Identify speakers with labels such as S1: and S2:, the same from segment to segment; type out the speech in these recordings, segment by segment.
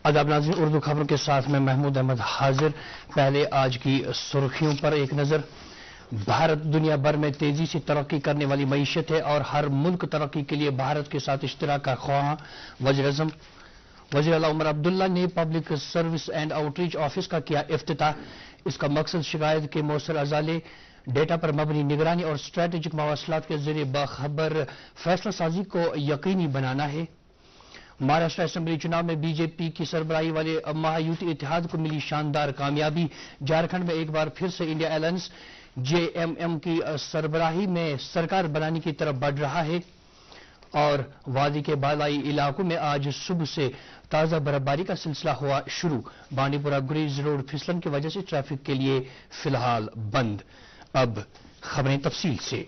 S1: آداب ناظرین، اردو خبروں کے ساتھ میں محمود احمد حاضر۔ پہلے آج کی سرخیوں پر ایک نظر۔ بھارت دنیا بھر میں تیزی سے ترقی کرنے والی معیشت ہے اور ہر ملک ترقی کے لیے بھارت کے ساتھ اشتراک کا خواہاں۔ وزیر اعلیٰ عمر عبداللہ نے public service and out reach office کا کیا افتتاح۔ اس کا مقصد شکایت کے مؤثر ازالے، ڈیٹا پر مبنی نگرانی اور اسٹریٹجک مواصلات کے ذریعے باخبر فیصلہ سازی کو یقینی بنانا ہے۔ مہاراشٹر اسمبلی چناؤ میں بی جے پی کی سربراہی والے مہایوتی اتحاد کو ملی شاندار کامیابی۔ جھارکھنڈ میں ایک بار پھر سے India alliance J M M کی سربراہی میں سرکار بنانے کی طرف بڑھ رہا ہے، اور وادی کے بالائی علاقوں میں آج صبح سے تازہ برفباری کا سلسلہ ہوا شروع۔ بانڈی پورہ گریز روڈ پھسلن کی وجہ سے ٹریفک کے لیے فی الحال بند۔ اب خبریں تفصیل سے۔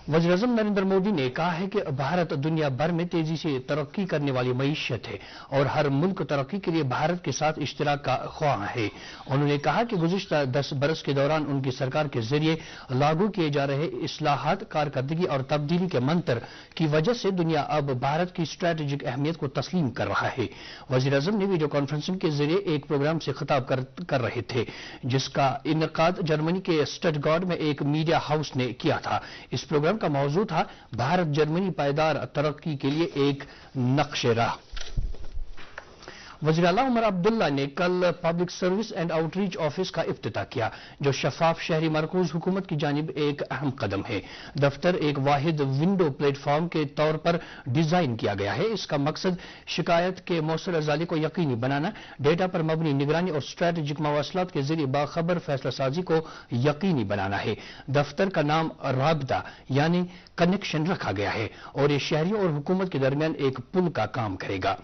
S1: وزیر اعظم نریندر مودی نے کہا ہے کہ بھارت دنیا بھر میں تیزی سے ترقی کرنے والی معیشت ہے اور ہر ملک ترقی کے لیے بھارت کے ساتھ اشتراک کا خواہاں ہے۔ انہوں نے کہا کہ گزشتہ 10 برس کے دوران ان کی سرکار کے ذریعے لاگو کیے جا رہے اصلاحات، کارکردگی اور تبدیلی کے منتر کی وجہ سے دنیا اب بھارت کی اسٹریٹجک اہمیت کو تسلیم کر رہا ہے۔ وزیر اعظم نے ویڈیو کانفرنسنگ کے ذریعے ایک پروگرام سے خطاب کر رہے تھے جس کا انعقاد جرمنی کے اسٹٹگارٹ میں ایک میڈیا ہاؤس نے کیا تھا۔ اس پروگرام کا موضوع تھا بھارت جرمنی پائیدار ترقی کے لیے ایک نقشہ راہ۔ وزیر اعلیٰ عمر عبداللہ نے کل public service and out reach office کا افتتاح کیا، جو شفاف شہری مرکوز حکومت کی جانب ایک اہم قدم ہے۔ دفتر ایک واحد ونڈو پلیٹ فارم کے طور پر ڈیزائن کیا گیا ہے۔ اس کا مقصد شکایت کے مؤثر ازالے کو یقینی بنانا، ڈیٹا پر مبنی نگرانی اور اسٹریٹجک مواصلات کے ذریعے باخبر فیصلہ سازی کو یقینی بنانا ہے۔ دفتر کا نام رابطہ یعنی کنیکشن رکھا گیا ہے اور یہ شہریوں اور حکومت کے درمیان ایک پل کا کام کرے گا۔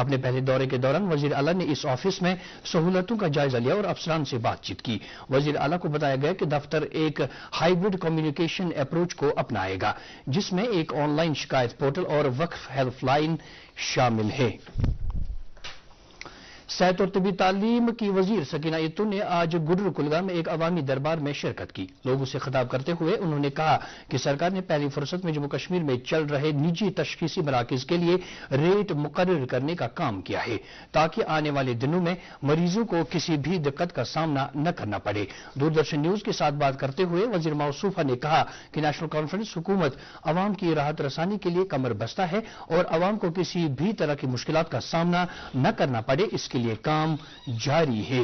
S1: اپنے پہلے دورے کے دوران وزیر اعلیٰ نے اس آفس میں سہولتوں کا جائزہ لیا اور افسران سے بات چیت کی۔ وزیر اعلیٰ کو بتایا گیا کہ دفتر ایک ہائیبرڈ کمیونیکیشن اپروچ کو اپنائے گا، جس میں ایک آن لائن شکایت پورٹل اور وقف ہیلپ لائن شامل ہے۔ صحت اور طبی تعلیم کی وزیر سکینہ یتو نے آج گڈر کلگام میں ایک عوامی دربار میں شرکت کی۔ لوگوں سے خطاب کرتے ہوئے انہوں نے کہا کہ سرکار نے پہلی فرصت میں جموں کشمیر میں چل رہے نجی تشخیصی مراکز کے لیے ریٹ مقرر کرنے کا کام کیا ہے تاکہ آنے والے دنوں میں مریضوں کو کسی بھی دقت کا سامنا نہ کرنا پڑے۔ دوردرشن نیوز کے ساتھ بات کرتے ہوئے وزیر موصوفہ نے کہا کہ نیشنل کانفرنس حکومت عوام کی راحت رسانی کے لیے کمر بستہ ہے اور عوام کو کسی بھی طرح کی مشکلات کا سامنا نہ کرنا پڑے، اس کے لیے کام جاری ہے۔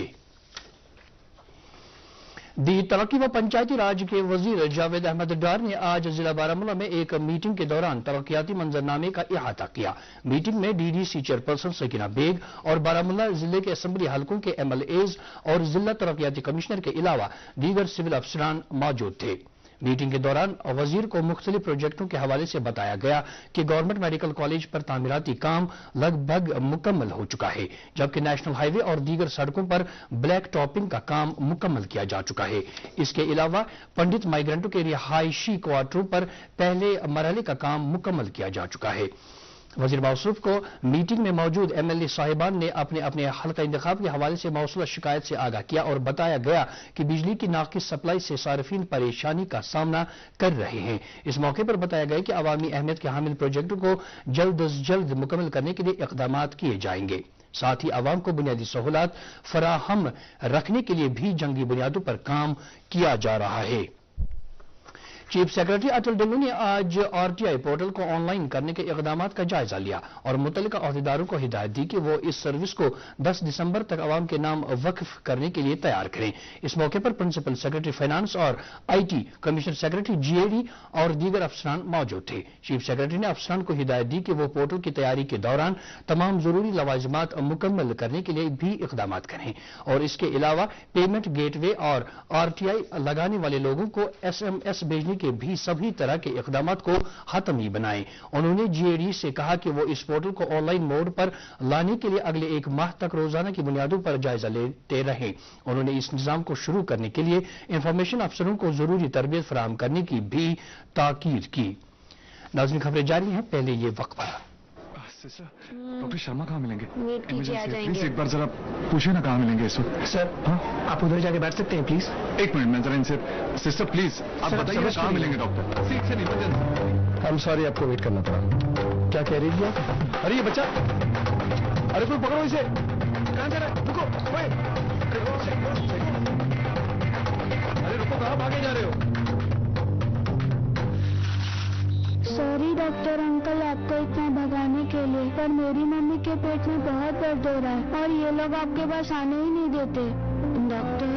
S1: دی ترقی و پنچایتی راج کے وزیر جاوید احمد ڈار نے آج ضلع بارہمولہ میں ایک میٹنگ کے دوران ترقیاتی منظرنامے کا احاطہ کیا۔ میٹنگ میں D D C chairperson Sakina Baig اور بارہمولہ ضلع کے اسمبلی حلقوں کے ایم ایل ایز اور ضلع ترقیاتی کمشنر کے علاوہ دیگر سول افسران موجود تھے۔ میٹنگ کے دوران وزیر کو مختلف پروجیکٹوں کے حوالے سے بتایا گیا کہ گورنمنٹ میڈیکل کالج پر تعمیراتی کام لگ بھگ مکمل ہو چکا ہے، جبکہ نیشنل ہائی وے اور دیگر سڑکوں پر بلیک ٹاپنگ کا کام مکمل کیا جا چکا ہے۔ اس کے علاوہ پنڈت مائیگرنٹوں کے رہائشی کوارٹروں پر پہلے مرحلے کا کام مکمل کیا جا چکا ہے۔ وزیر موصوف کو میٹنگ میں موجود ایم ایل اے صاحبان نے اپنے حلقہ انتخاب کے حوالے سے موصولہ شکایت سے آگاہ کیا اور بتایا گیا کہ بجلی کی ناقص سپلائی سے صارفین پریشانی کا سامنا کر رہے ہیں۔ اس موقع پر بتایا گیا کہ عوامی اہمیت کے حامل پروجیکٹوں کو جلد از جلد مکمل کرنے کے لیے اقدامات کیے جائیں گے۔ ساتھ ہی عوام کو بنیادی سہولات فراہم رکھنے کے لیے بھی جنگی بنیادوں پر کام کیا جا رہا ہے۔ چیف سیکرٹری اٹل ڈلو نے آج آر ٹی آئی پورٹل کو آن لائن کرنے کے اقدامات کا جائزہ لیا اور متعلقہ عہدیداروں کو ہدایت دی کہ وہ اس سروس کو 10 دسمبر تک عوام کے نام وقف کرنے کے لیے تیار کریں۔ اس موقع پر پرنسپل سیکرٹری فائنانس اور I T, commissioner secretary G A D اور دیگر افسران موجود تھے۔ چیف سیکرٹری نے افسران کو ہدایت دی کہ وہ پورٹل کی تیاری کے دوران تمام ضروری لوازمات مکمل کرنے کے لیے بھی اقدامات کریں اور اس کے علاوہ پیمنٹ گیٹ وے اور آر ٹی آئی لگانے والے لوگوں کو ایس ایم ایس بھیجنے کے بھی سبھی طرح کے اقدامات کو حتمی بنائیں۔ انہوں نے جی اے ڈی سے کہا کہ وہ اس پورٹل کو آن لائن موڈ پر لانے کے لیے اگلے 1 ماہ تک روزانہ کی بنیادوں پر جائزہ لیتے رہیں۔ انہوں نے اس نظام کو شروع کرنے کے لیے انفارمیشن افسروں کو ضروری تربیت فراہم کرنے کی بھی تاکید کی۔ ناظرین، خبریں جاری ہیں، پہلے یہ وقفہ۔
S2: ڈاکٹر شرما کہاں ملیں گے؟
S3: ویٹ کیجیے، آ جائیں
S2: پلیز
S3: گے۔
S2: ایک بار ذرا پوچھیں نا کہاں ملیں گے اس وقت۔
S1: سر، آپ ادھر جا کے بیٹھ سکتے ہیں پلیز؟
S2: ایک منٹ میں ذرا ان سے، سسٹر پلیز آپ بتائیے کہاں ملیں گے ڈاکٹر؟ سیٹ سے نہیں،
S1: ہم سوری آپ کو ویٹ کرنا پڑا۔ کیا کہہ رہی تھی آپ؟
S2: ارے یہ بچہ अरे कोई पकड़ो इसे, कहाँ जा रहा है? रुको, ओए, अरे रुको, कहाँ भागे जा रहे हो?
S3: सॉरी डॉक्टर अंकल आपको इतना भगाने के लिए, पर मेरी मम्मी के पेट में बहुत दर्द हो रहा है और ये लोग आपके पास आने ही नहीं देते। डॉक्टर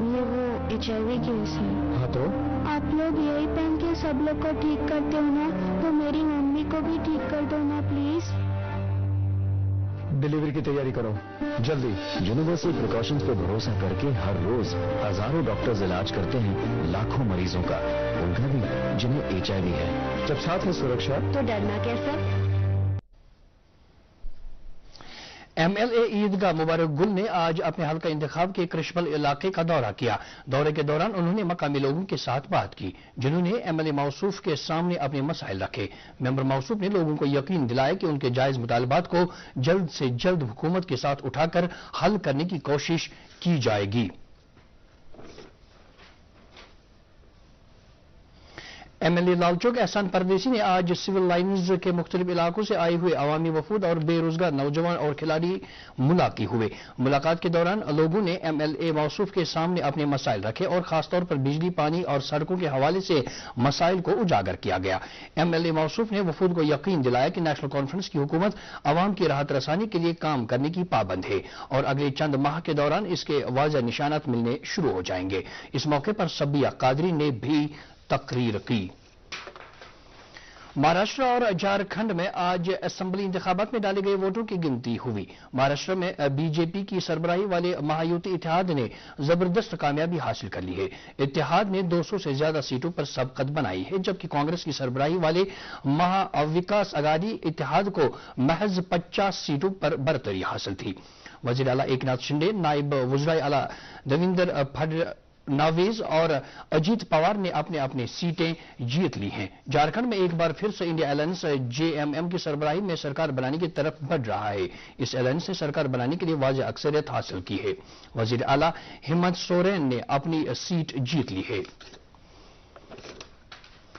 S3: ये वो HIV केस है।
S2: हाँ तो?
S3: आप लोग यही पहन के सब लोग को ठीक करते हो ना, तो मेरी मम्मी को भी ठीक कर दो ना प्लीज।
S2: डिलीवरी की तैयारी करो जल्दी।
S4: यूनिवर्सल प्रिकॉशंस पे भरोसा करके हर रोज हजारों डॉक्टर्स इलाज करते हैं लाखों मरीजों का, उनका भी जिन्हें HIV है।
S2: जब साथ है सुरक्षा
S3: तो डरना कैसा?
S1: MLA ईदगाह मुबारक गुल ने आज अपने हल्का इंतखाब के कृष्णल इलाके का दौरा किया। दौरे के दौरान उन्होंने मकामी लोगों के साथ बात की, जिन्होंने MLA मौसूफ के सामने अपने मसाइल रखे। मेंबर मौसूफ ने लोगों को यकीन दिलाया कि उनके जायज मुतालबात को जल्द से जल्द हुकूमत के साथ उठाकर हल करने की कोशिश की जाएगी। MLA लालचौक एहसान परदेसी ने आज सिविल लाइन्स के मुख्तलिफ इलाकों से आए हुए अवामी वफूद और बेरोजगार नौजवान और खिलाड़ी मुलाकी हुए। मुलाकात के दौरान लोगों ने MLA मौसूफ के सामने अपने मसाइल रखे और खासतौर पर बिजली, पानी और सड़कों के हवाले से मसाइल को उजागर किया गया। MLA मौसूफ ने वफूद को यकीन दिलाया कि नेशनल कॉन्फ्रेंस की हुकूमत अवाम की राहत रसानी के लिए काम करने की पाबंद है और अगले चंद माह के दौरान इसके वाज़ह निशानात मिलने शुरू हो जाएंगे। इस मौके पर सबिया कादरी ने भी तकरीर की। महाराष्ट्र और झारखंड में आज असेंबली इंतखाबात में डाले गए वोटों की गिनती हुई। महाराष्ट्र में BJP की सरबराही वाले महायुति इत्तेहाद ने जबरदस्त कामयाबी हासिल कर ली है। इत्तेहाद ने 200 से ज्यादा सीटों पर सबकत बनाई है, जबकि कांग्रेस की सरबराही वाले महाविकास अघाड़ी इत्तेहाद को महज 50 सीटों पर बरतरी हासिल थी। वजीर आला एकनाथ शिंदे, नायब वज़ीर आला देवेंद्र फडणवीस और अजीत पवार ने अपने अपने सीटें जीत ली हैं। झारखंड में एक बार फिर से इंडिया अलायंस JMM की सरबराही में सरकार बनाने की तरफ बढ़ रहा है। इस अलायंस ने सरकार बनाने के लिए वाज़ेह अक्सरियत हासिल की है। वजीर आला हेमंत सोरेन ने अपनी सीट जीत ली है।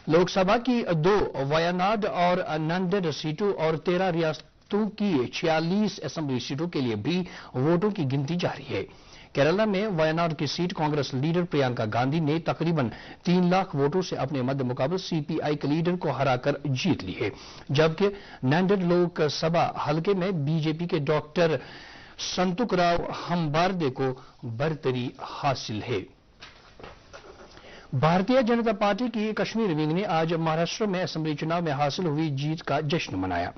S1: लोकसभा की 2 वायनाड और नांदेड़ सीटों और 13 रियासतों की 46 असेंबली सीटों के लिए भी वोटों की गिनती जारी है। केरला में वायनाड की सीट कांग्रेस लीडर प्रियंका गांधी ने तकरीबन 3 लाख वोटों से अपने मध्य मुकाबले CPI के लीडर को हराकर जीत ली है, जबकि नांदेड़ लोकसभा हलके में BJP के डॉक्टर संतुकराव हम्बार्डे को बरतरी हासिल है। भारतीय जनता पार्टी की कश्मीर विंग ने आज महाराष्ट्र में असेंबली चुनाव में हासिल हुई जीत का जश्न मनाया।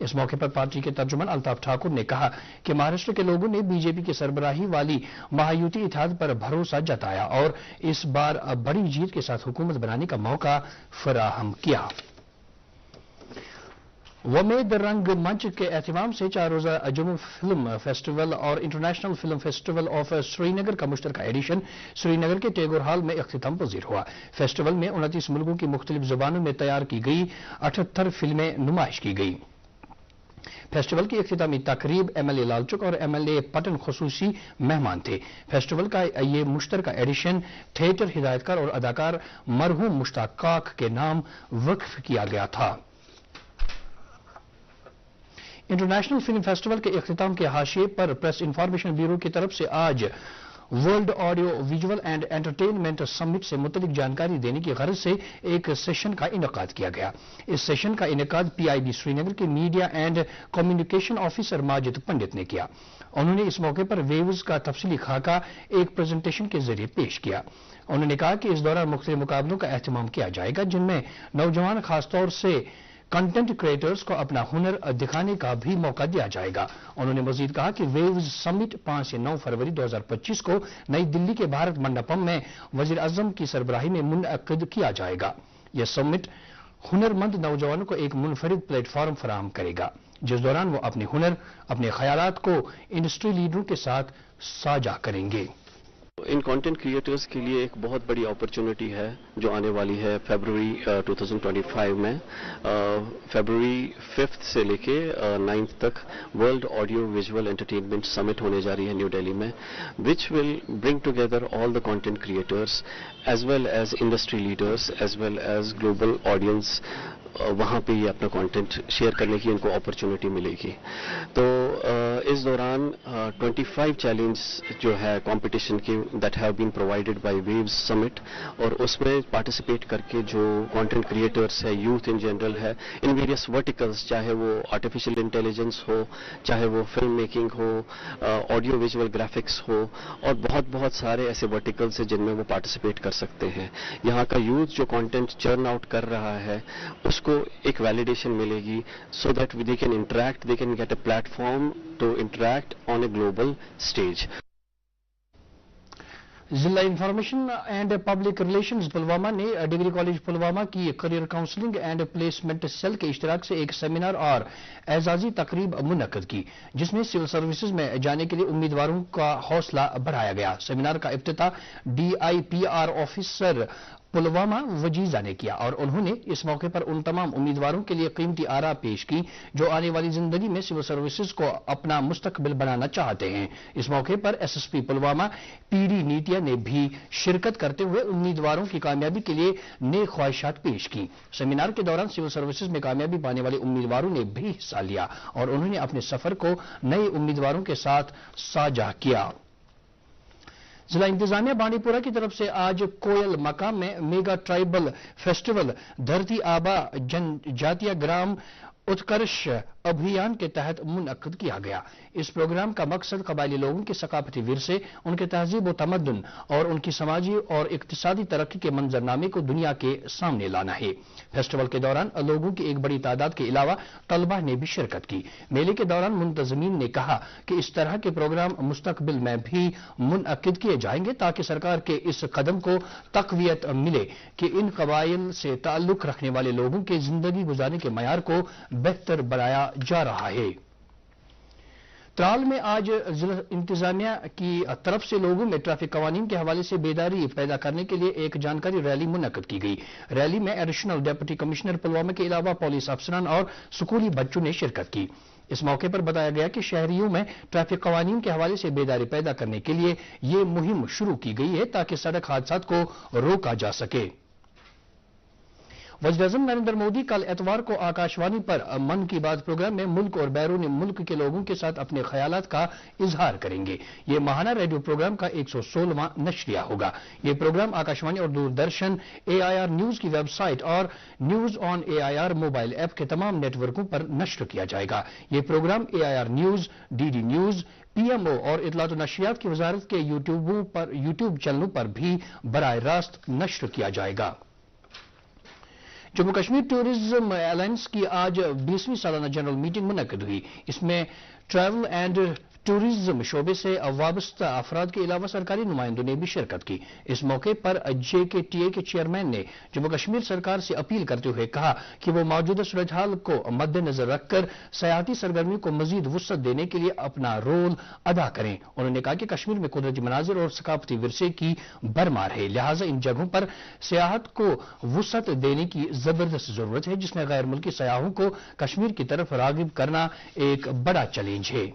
S1: इस मौके पर पार्टी के तर्जुमान अल्ताफ ठाकुर ने कहा कि महाराष्ट्र के लोगों ने BJP की सरबराही वाली महायुति इत्तेहाद पर भरोसा जताया और इस बार बड़ी जीत के साथ हुकूमत बनाने का मौका फराहम किया। वमेद रंग मंच के एहतमाम से 4 रोजा जम्मू फिल्म फेस्टिवल और international film festival of Srinagar का मुश्तरका एडिशन श्रीनगर के टैगोर हॉल में इख्तिताम पजीर हुआ। फेस्टिवल में 29 मुल्कों की मुख्तलिफ जुबानों में तैयार की गई 78 फिल्में नुमाइश की गई। फेस्टिवल की इख्तितामी तकरीब MLA लालचौक और MLA पटन खुसूसी मेहमान थे। फेस्टिवल का ये मुश्तरका एडिशन थिएटर हिदायतकार और अदाकार मरहूम मुश्ताक काक के नाम वक्फ किया गया था। इंटरनेशनल फिल्म फेस्टिवल के इख्तिताम के हाशिए पर प्रेस इंफॉर्मेशन ब्यूरो की तरफ से आज world audio visual and entertainment summit से मुतलिक जानकारी देने की गरज से एक सेशन का इनेकाद किया गया। इस सेशन का इनेकाद PIB श्रीनगर के media and communication officer Majid Pandit ने किया। उन्होंने इस मौके पर वेव्स का तफसीली खाका एक प्रेजेंटेशन के जरिए पेश किया। उन्होंने कहा कि इस दौरान मुख्तलिफ मुकाबलों का एहतमाम किया जाएगा, जिनमें नौजवान खासतौर से कंटेंट क्रिएटर्स को अपना हुनर दिखाने का भी मौका दिया जाएगा। उन्होंने मजीद कहा कि वेव्स समिट 5 से 9 फरवरी 2025 को नई दिल्ली के भारत मंडपम में वजीर आजम की सरबराही में मुनअक्किद किया जाएगा। यह समिट हुनरमंद नौजवानों को एक मुनफरिद प्लेटफॉर्म फराहम करेगा, जिस दौरान वो अपने हुनर, अपने ख्यालात को इंडस्ट्री लीडरों के साथ साझा करेंगे।
S5: इन कंटेंट क्रिएटर्स के लिए एक बहुत बड़ी अपॉर्चुनिटी है जो आने वाली है फरवरी 2025 में। फरवरी 5 से लेके 9 तक world audio visual entertainment summit होने जा रही है न्यू दिल्ली में, which will bring together all the content creators as well as industry leaders as well as global audience वहाँ पे ये अपना कंटेंट शेयर करने की इनको अपॉर्चुनिटी मिलेगी। तो इस दौरान 25 चैलेंज जो है कंपटीशन की that have been provided by waves summit, और उसमें पार्टिसिपेट करके जो कंटेंट क्रिएटर्स है, यूथ इन जनरल है, इन वेरियस वर्टिकल्स, चाहे वो आर्टिफिशियल इंटेलिजेंस हो, चाहे वो फिल्म मेकिंग हो, ऑडियो विजुअल ग्राफिक्स हो, और बहुत सारे ऐसे वर्टिकल्स हैं जिनमें वो पार्टिसिपेट कर सकते हैं। यहाँ का यूथ जो कंटेंट चर्न आउट कर रहा है उसको एक वैलिडेशन मिलेगी, so that they can interact, they can get a platform to interact on a global stage.
S1: जिला information and public relations Pulwama ने डिग्री कॉलेज पुलवामा की career counselling and placement cell के इश्तिराक से एक सेमिनार और एजाजी तकरीब मुनक्कद की, जिसमें सिविल सर्विसेज में जाने के लिए उम्मीदवारों का हौसला बढ़ाया गया। सेमिनार का इफ्तिताह DIPR ऑफिसर पुलवामा वजीजा ने किया और उन्होंने इस मौके पर उन तमाम उम्मीदवारों के लिए कीमती आरा पेश की जो आने वाली जिंदगी में सिविल सर्विसेज को अपना मुस्तकबिल बनाना चाहते हैं। इस मौके पर SSP पुलवामा PD नीतिया ने भी शिरकत करते हुए उम्मीदवारों की कामयाबी के लिए नेक ख्वाहिशात पेश की। सेमिनार के दौरान सिविल सर्विसेज में कामयाबी पाने वाले उम्मीदवारों ने भी हिस्सा लिया और उन्होंने अपने सफर को नए उम्मीदवारों के साथ साझा किया। जिला इंतजामिया बांडीपुरा की तरफ से आज कोयल मकाम में मेगा ट्राइबल फेस्टिवल धरती आबा जनजातीय ग्राम उत्कर्ष अभियान के तहत मुनक्कद किया गया। इस प्रोग्राम का मकसद कबायली लोगों के सकाफती विरसे, उनके तहजीब व तमद्दुन और उनकी समाजी और इक्तिसादी तरक्की के मंजरनामे को दुनिया के सामने लाना है। फेस्टिवल के दौरान लोगों की एक बड़ी तादाद के अलावा तलबा ने भी शिरकत की। मेले के दौरान मुंतजमीन ने कहा कि इस तरह के प्रोग्राम मुस्तकबिल में भी मुनक्किद किए जाएंगे ताकि सरकार के इस कदम को तकवीयत मिले कि इन कबाइल से ताल्लुक रखने वाले लोगों के जिंदगी गुजारने के मयार को बेहतर बनाया जा रहा है। त्राल में आज जिला इंतजामिया की तरफ से लोगों में ट्रैफिक कवानीन के हवाले से बेदारी पैदा करने के लिए एक जानकारी रैली मुनक्कद की गई। रैली में एडिशनल डिप्टी कमिश्नर पुलवामा के अलावा पुलिस अफसरान और स्कूली बच्चों ने शिरकत की। इस मौके पर बताया गया कि शहरियों में ट्रैफिक कवानीन के हवाले से बेदारी पैदा करने के लिए ये मुहिम शुरू की गई है ताकि सड़क हादसात को रोका जा सके। वज़ीर-ए-आज़म नरेंद्र मोदी कल एतवार को आकाशवाणी पर मन की बात प्रोग्राम में मुल्क और बैरून मुल्क के लोगों के साथ अपने ख्यालात का इजहार करेंगे। ये माहाना रेडियो प्रोग्राम का 116वां नशरिया होगा। ये प्रोग्राम आकाशवाणी और दूरदर्शन, AIR न्यूज की वेबसाइट और news on AIR mobile app के तमाम नेटवर्कों पर नश्र किया जाएगा। ये programme AIR news, DD news, PMO और इत्तलात व नशरियात की वजारत के यूट्यूब चैनलों पर भी बराह रास्त नश्र किया जाएगा। जम्मू कश्मीर टूरिज्म अलायंस की आज 20वीं सालाना जनरल मीटिंग मुनक्कद हुई। इसमें ट्रैवल एंड टूरिज्म शोबे से वाबस्ता अफराद के अलावा सरकारी नुमाइंदों ने भी शिरकत की। इस मौके पर JKTA के चेयरमैन ने जम्मू कश्मीर सरकार से अपील करते हुए कहा कि वो मौजूदा सूरत हाल को मद्देनजर रखकर सयाहती सरगर्मी को मजीद वुसअत देने के लिए अपना रोल अदा करें। उन्होंने कहा कि कश्मीर में कुदरती मनाजिर और सकाफती विरसे की भरमार है, लिहाजा इन जगहों पर सियाहत को वुसअत देने की जबरदस्त जरूरत है, जिसमें गैर मुल्की सयाहों को कश्मीर की तरफ रागिब करना एक बड़ा चैलेंज है।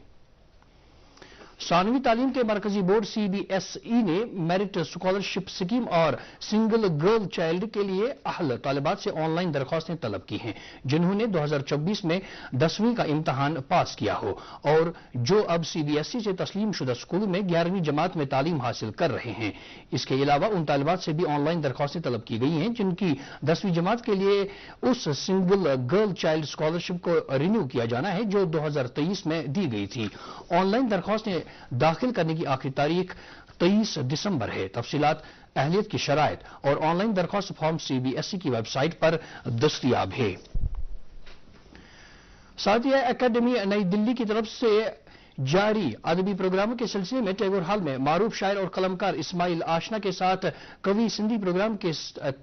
S1: सानवी तालीम के मरकजी बोर्ड CBSE ने मेरिट स्कॉलरशिप स्कीम और सिंगल गर्ल चाइल्ड के लिए अहल तालिबात से ऑनलाइन दरख्वास्तें तलब की हैं जिन्होंने 2024 में 10वीं का इम्तहान पास किया हो और जो अब CBSE से तस्लीम शुदा स्कूल में 11वीं जमात में तालीम हासिल कर रहे हैं। इसके अलावा उन तालिबात से भी ऑनलाइन दरख्वास्तें तलब की गई हैं जिनकी 10वीं जमात के लिए उस सिंगल गर्ल चाइल्ड स्कॉलरशिप को रिन्यू किया जाना है जो 2023 में दी गई थी। ऑनलाइन दरख्वास्तें दाखिल करने की आखिरी तारीख 23 दिसंबर है। तफसीलात, अहलियत की शराइत और ऑनलाइन दरख्वास्त फॉर्म CBSE की वेबसाइट पर दस्तयाब है। साथिया एकेडमी नई दिल्ली की तरफ से जारी अदबी प्रोग्रामों के सिलसिले में टैगोर हॉल में मारूफ शायर और कलमकार इस्माइल आशना के साथ कवि सिंधी प्रोग्राम के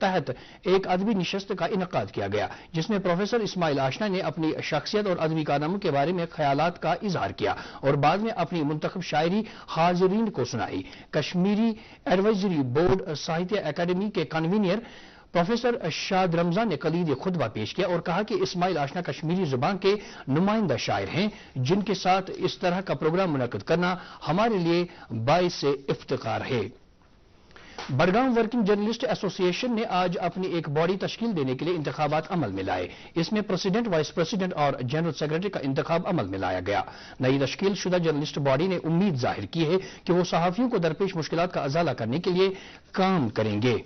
S1: तहत एक अदबी निशस्त का इनकाद किया गया जिसमें प्रोफेसर इस्माइल आशना ने अपनी शख्सियत और अदबी कारनामों के बारे में ख्यालात का इजहार किया और बाद में अपनी मुंतखब शायरी हाजिरीन को सुनाई। कश्मीरी एडवाइजरी बोर्ड साहित्य अकादमी के कन्वीनियर प्रोफेसर शाद रमजान ने कलीद खुतबा पेश किया और कहा कि इस्माइल आशना कश्मीरी जुबान के नुमाइंदा शायर हैं जिनके साथ इस तरह का प्रोग्राम मुनक्कद करना हमारे लिए बाइस इफ्तिकार है। बड़गांव वर्किंग जर्नलिस्ट एसोसिएशन ने आज अपनी एक बॉडी तश्कील देने के लिए इंतखाबात अमल में लाए। इसमें प्रेसिडेंट, वाइस प्रेसिडेंट और जनरल सेक्रेटरी का इंतखाब अमल में लाया गया। नई तश्कील शुदा जर्नलिस्ट बॉडी ने उम्मीद जाहिर की है कि वो सहाफियों को दरपेश मुश्किलात का अजाला करने के लिए काम करेंगे।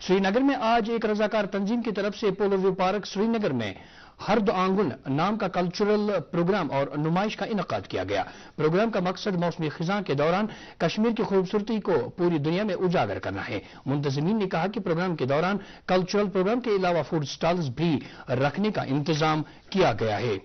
S1: श्रीनगर में आज एक रजाकार तंजीम की तरफ से पोलो व्यू पार्क श्रीनगर में हर्द आंगन नाम का कल्चरल प्रोग्राम और नुमाइश का इनकाद किया गया। प्रोग्राम का मकसद मौसमी खिजां के दौरान कश्मीर की खूबसूरती को पूरी दुनिया में उजागर करना है। मुंतजिमीन ने कहा कि प्रोग्राम के दौरान कल्चरल प्रोग्राम के अलावा फूड स्टॉल्स भी रखने का इंतजाम किया गया है।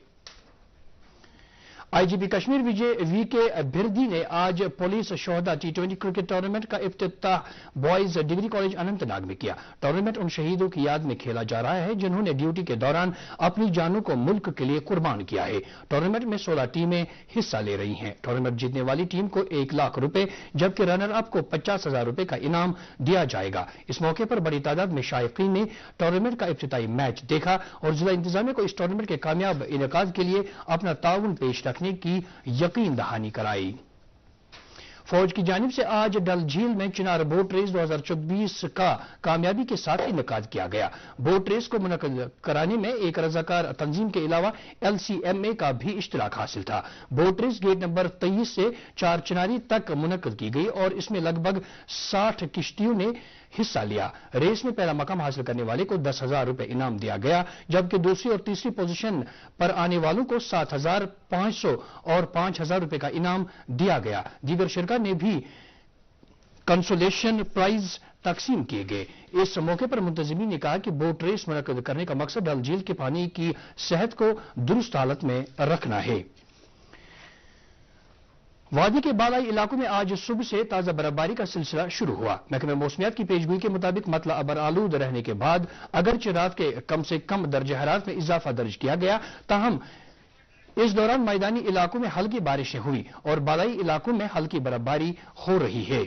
S1: आईजीपी कश्मीर विजय वीके भिर्दी ने आज पुलिस शोहदा T20 क्रिकेट टूर्नामेंट का इफ्तिताह बॉयज डिग्री कॉलेज अनंतनाग में किया। टूर्नामेंट उन शहीदों की याद में खेला जा रहा है जिन्होंने ड्यूटी के दौरान अपनी जानों को मुल्क के लिए कुर्बान किया है। टूर्नामेंट में 16 टीमें हिस्सा ले रही हैं। टूर्नामेंट जीतने वाली टीम को 1 लाख रुपए जबकि रनर अप को 50,000 रुपए का इनाम दिया जाएगा। इस मौके पर बड़ी तादाद में शायकीन ने टूर्नामेंट का इफ्तिताई मैच देखा और जिला इंतजामिया को इस टूर्नामेंट के कामयाब इनेकाद के लिए अपना ताउन पेश रखने की यकीन दहानी कराई। फौज की जानिब से आज डल झील में चिनार बोट रेस 2024 का कामयाबी के साथ इनेकाद किया गया। बोट रेस को मुनक्किद कराने में एक रजाकार तंजीम के अलावा LCMA का भी इश्तिराक हासिल था। बोट रेस गेट नंबर 23 से 4 चिनारी तक मुनक्किद की गई और इसमें लगभग 60 किश्तियों ने हिस्सा लिया। रेस में पहला मकाम हासिल करने वाले को 10,000 रुपए इनाम दिया गया जबकि दूसरी और तीसरी पोजीशन पर आने वालों को 7,500 और 5,000 रुपए का इनाम दिया गया। दीगर शिरका ने भी कंसोलेशन प्राइज तकसीम किए गए। इस मौके पर मुंतजिमीन ने कहा कि बोट रेस मुनक्किद करने का मकसद डल झील के पानी की सेहत को दुरुस्त हालत में रखना है। वादी के बालाई इलाकों में आज सुबह से ताजा बर्फबारी का सिलसिला शुरू हुआ। महकमे मौसमियात की पेशगोई के मुताबिक मतला अबर आलूद रहने के बाद अगरचे रात के कम से कम दर्जे हरारत में इजाफा दर्ज किया गया, ताहम इस दौरान मैदानी इलाकों में हल्की बारिशें हुई और बालाई इलाकों में हल्की बर्फबारी हो रही है।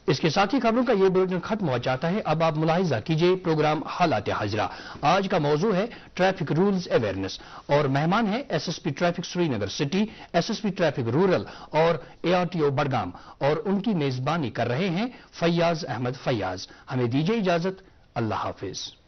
S1: इसके साथ ही खबरों का यह बुलेटिन खत्म हो जाता है। अब आप मुलाहिजा कीजिए प्रोग्राम हालात हाजिरा। आज का मौजू है ट्रैफिक रूल्स अवेयरनेस और मेहमान है SSP traffic Srinagar city, SSP traffic rural और ARTO बड़गाम और उनकी मेजबानी कर रहे हैं फैयाज अहमद फैयाज। हमें दीजिए इजाजत। अल्लाह हाफिज।